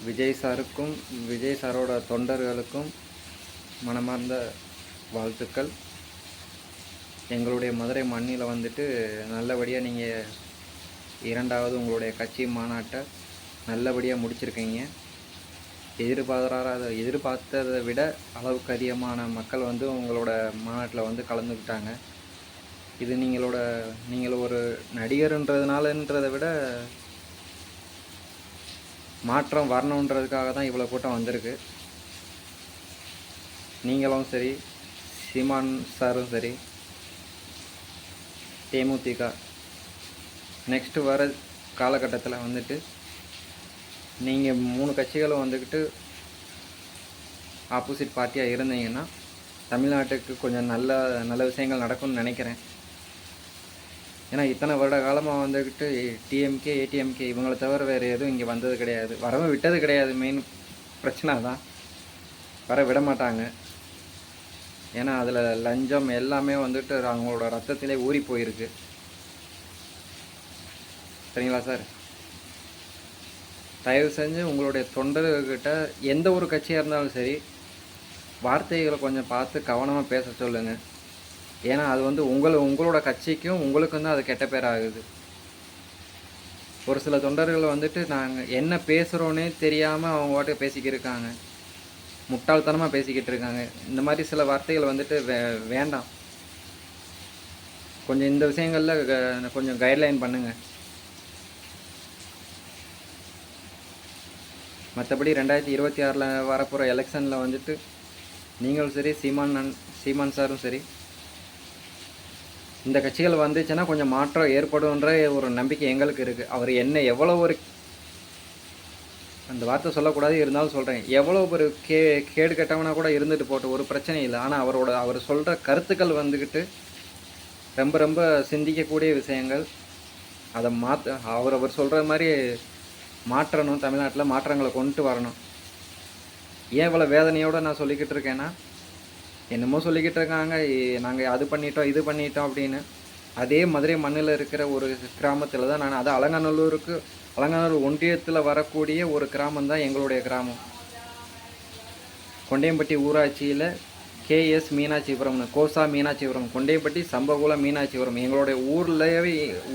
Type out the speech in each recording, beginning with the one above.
விஜய் சாருக்கும் விஜய் சாரோட தொண்டர்களுக்கும் மனமார்ந்த வாழ்த்துக்கள். எங்களுடைய மதுரை மண்ணில் வந்துட்டு நல்லபடியாக நீங்கள் இரண்டாவது உங்களுடைய கட்சி மாநாட்டை நல்லபடியாக முடிச்சிருக்கீங்க. எதிர்பார்த்ததை விட அளவுக்கு அதிகமான மக்கள் வந்து உங்களோட மாநாட்டில் வந்து கலந்துக்கிட்டாங்க. இது நீங்கள் ஒரு நடிகர்ன்றதுனாலன்றதை விட மாற்றம் வரணுன்றதுக்காக தான் இவ்வளோ கூட்டம் வந்திருக்கு. நீங்களும் சரி, சீமான் சாரும் சரி, தேமுதிக நெக்ஸ்ட்டு வர காலகட்டத்தில் வந்துட்டு நீங்கள் 3 கட்சிகளும் வந்துக்கிட்டு ஆப்போசிட் பார்ட்டியாக இருந்தீங்கன்னா தமிழ்நாட்டுக்கு கொஞ்சம் நல்ல விஷயங்கள் நடக்கும்னு நினைக்கிறேன். ஏன்னா இத்தனை வருட காலமாக வந்துக்கிட்டு டிஎம்கே ஏடிஎம்கே இவங்களை தவிர வேறு எதுவும் இங்கே வந்தது கிடையாது, வரவும் விட்டது கிடையாது. மெயின் பிரச்சனை தான், வர விட மாட்டாங்க. ஏன்னா அதில் லஞ்சம் எல்லாமே வந்துட்டு அவங்களோட ரத்தத்திலே ஊறி போயிருக்கு. சரிங்களா சார்? தயவு செஞ்சு உங்களுடைய தொண்டர்கிட்ட எந்த ஒரு கட்சியாக இருந்தாலும் சரி, வார்த்தைகளை கொஞ்சம் பார்த்து கவனமாக பேச சொல்லுங்கள். ஏன்னா அது வந்து உங்களோட கட்சிக்கும் உங்களுக்கும் தான் அது கெட்ட பேர் ஆகுது. ஒரு சில தொண்டர்கள் வந்துட்டு நாங்கள் என்ன பேசுகிறோன்னே தெரியாமல் அவங்க வாட்டுக்கு பேசிக்கிட்டு இருக்காங்க, முட்டாள்தனமாக பேசிக்கிட்டு இருக்காங்க. இந்த மாதிரி சில வார்த்தைகள் வந்துட்டு வேண்டாம். கொஞ்சம் இந்த விஷயங்களில் கொஞ்சம் கைட்லைன் பண்ணுங்கள். மற்றபடி 2026 வரப்போகிற எலெக்ஷனில் வந்துட்டு நீங்களும் சரி, சீமான் சாரும் சரி, இந்த கட்சிகள் வந்துச்சுன்னா கொஞ்சம் மாற்றம் ஏற்படும்ன்ற ஒரு நம்பிக்கை எங்களுக்கு இருக்குது. அவர் என்ன எவ்வளோ ஒரு அந்த வார்த்தை சொல்லக்கூடாது, இருந்தாலும் சொல்கிறேன், எவ்வளோ ஒரு கேடு கெட்டவனா கூட இருந்துட்டு போட்டு ஒரு பிரச்சனை இல்லை. ஆனால் அவர் சொல்கிற கருத்துக்கள் வந்துக்கிட்டு ரொம்ப ரொம்ப சிந்திக்கக்கூடிய விஷயங்கள். அதை அவர் சொல்கிற மாதிரி மாற்றணும், தமிழ்நாட்டில் மாற்றங்களை கொண்டு வரணும். ஏன் இவ்வளோ வேதனையோடு நான் சொல்லிக்கிட்டு இருக்கேன்னா, என்னமோ சொல்லிக்கிட்டு இருக்காங்க நாங்கள் அது பண்ணிட்டோம் இது பண்ணிட்டோம் அப்படின்னு. அதே மதுரை மண்ணில் இருக்கிற ஒரு கிராமத்தில் தான் நான், அது அலங்காநல்லூர் ஒன்றியத்தில் வரக்கூடிய ஒரு கிராமம் தான் எங்களுடைய கிராமம். கொண்டையம்பட்டி ஊராட்சியில் KS மீனாட்சிபுரம்னு, கோசா மீனாட்சிபுரம், கொண்டையம்பட்டி சம்பகுலம் மீனாட்சிபுரம் எங்களுடைய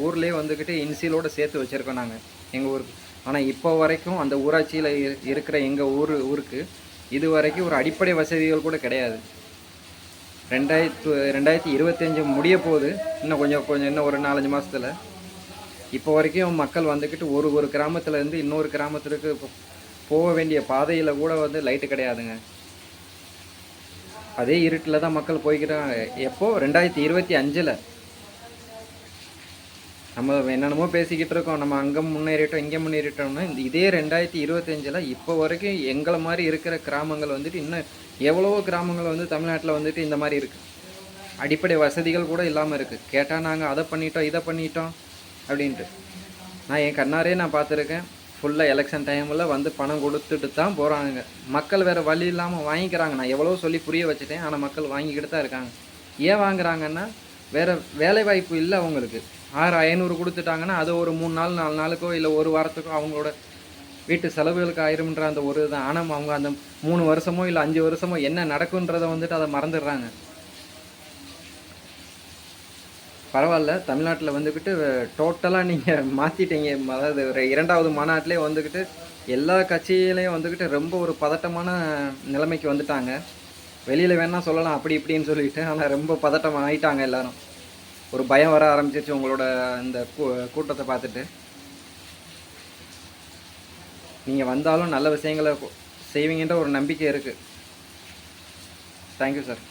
ஊர்லேயே வந்துக்கிட்டு இன்சிலோடு சேர்த்து வச்சுருக்கோம் நாங்கள் எங்கள் ஊருக்கு. ஆனால் இப்போ வரைக்கும் அந்த ஊராட்சியில் இருக்கிற எங்கள் ஊருக்கு இது வரைக்கும் ஒரு அடிப்படை வசதிகள் கூட கிடையாது. 2025 முடிய போகுது, இன்னும் கொஞ்சம் இன்னும் ஒரு 4-5 மாதத்தில். இப்போ வரைக்கும் மக்கள் வந்துக்கிட்டு ஒரு கிராமத்துலேருந்து இன்னொரு கிராமத்திற்கு போக வேண்டிய பாதையில் கூட வந்து லைட்டு கிடையாதுங்க. அதே இருட்டில் தான் மக்கள் போய்க்கிறாங்க. எப்போ 2025 நம்ம என்னென்னமோ பேசிக்கிட்டு இருக்கோம், நம்ம அங்கே முன்னேறிட்டோம் இங்கே முன்னேறிட்டோம்னா, இதே 2025 இப்போ வரைக்கும் எங்களை மாதிரி இருக்கிற கிராமங்கள் வந்துட்டு இன்னும் எவ்வளவோ கிராமங்கள் வந்து தமிழ்நாட்டில் வந்துட்டு இந்த மாதிரி இருக்குது. அடிப்படை வசதிகள் கூட இல்லாமல் இருக்குது. கேட்டால் நாங்கள் அதை பண்ணிட்டோம் இதை பண்ணிட்டோம் அப்படின்ட்டு. நான் என் கண்ணாரே பார்த்துருக்கேன். ஃபுல்லாக எலெக்ஷன் டைமில் வந்து பணம் கொடுத்துட்டு தான் போகிறாங்க. மக்கள் வேறு வழி இல்லாமல் வாங்கிக்கிறாங்க. நான் எவ்வளோ சொல்லி புரிய வச்சுட்டேன், ஆனால் மக்கள் வாங்கிக்கிட்டு தான் இருக்காங்க. ஏன் வாங்குறாங்கன்னா, வேறு வேலைவாய்ப்பு இல்லை அவங்களுக்கு. 6500 கொடுத்துட்டாங்கன்னா அது ஒரு 3 நாள் 4 நாளுக்கோ இல்லை ஒரு வாரத்துக்கோ அவங்களோட வீட்டு செலவுகளுக்கு ஆயிரும்ன்ற அந்த ஒரு தான். ஆனால் அவங்க அந்த 3 வருஷமோ இல்லை 5 வருஷமோ என்ன நடக்குன்றதை வந்துட்டு அதை மறந்துடுறாங்க. பரவாயில்ல, தமிழ்நாட்டில் வந்துக்கிட்டு டோட்டலாக நீங்கள் மாற்றிட்டீங்க. அதாவது ஒரு 2வது மாநாட்டிலே வந்துக்கிட்டு எல்லா கட்சியிலையும் வந்துக்கிட்டு ரொம்ப ஒரு பதட்டமான நிலைமைக்கு வந்துட்டாங்க. வெளியில் வேணால் சொல்லலாம் அப்படி இப்படின்னு சொல்லிட்டு, ஆனால் ரொம்ப பதட்டம் ஆகிட்டாங்க எல்லோரும். ஒரு பயம் வர ஆரம்பிச்சிருச்சு உங்களோட இந்த கூட்டத்தை பார்த்துட்டு. நீங்கள் வந்தாலும் நல்ல விஷயங்களை செய்வீங்கன்ற ஒரு நம்பிக்கை இருக்குது. Thank you sir.